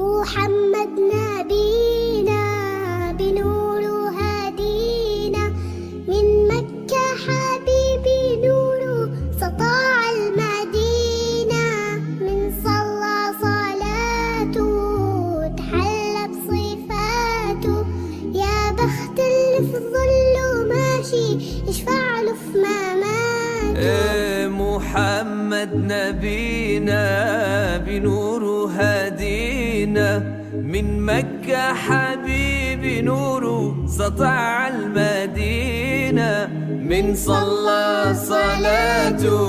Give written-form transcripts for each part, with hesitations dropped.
محمد نبينا بنور هدينا، من مكة حبيبي نور سطاع المدينة، من صلى صلاته تحلى بصفاته، يا بخت اللي في ظله ماشي يشفع له في مماته. محمد نبينا بنور هدينا، من مكة حبيبي نوره سطع المدينة، من صلى صلاته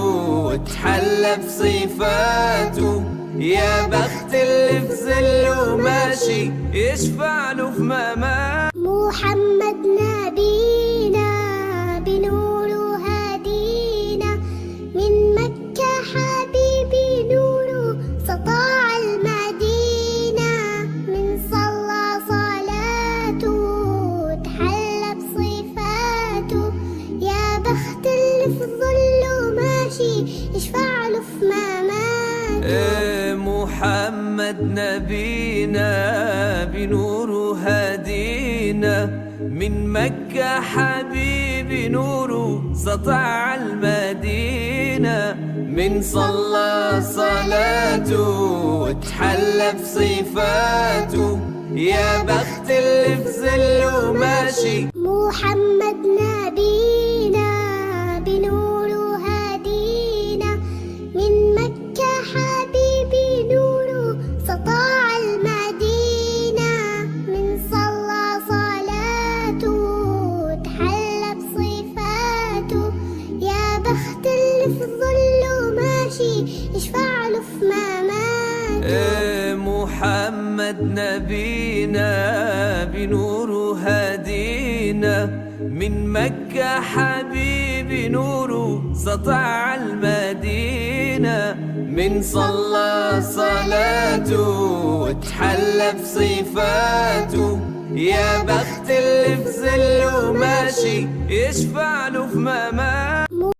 وتحلى بصفاته، يا بخت اللي في ظله ماشي يشفع له في مماته. محمد نبينا بنور هدينا، من مكة حبيبي نوره سطاع المدينة، من صلى صلاته تحلى بصفاته، يا بخت اللي في ظله ماشي يشفع له في مماته. محمد نبينا بنور هدينا، من مكة حبيبي نوره سطع المدينة، من صلى صلاته وتحلى بصفاته، يا بخت اللي في ظله ماشي. محمد نبينا بنور هدينا، من مكة حبيبي نوره سطاع المدينة، من صلى صلاته تحلى بصفاته، يا بخت اللي في ظله ماشي يشفع له في مماته. محمد نبينا بنور هدينا، من مكة حبيبي نوره سطع المدينة، من صلى صلاته وتحلى بصفاته، يا بخت اللي في ظله ماشي يشفع له في مماته.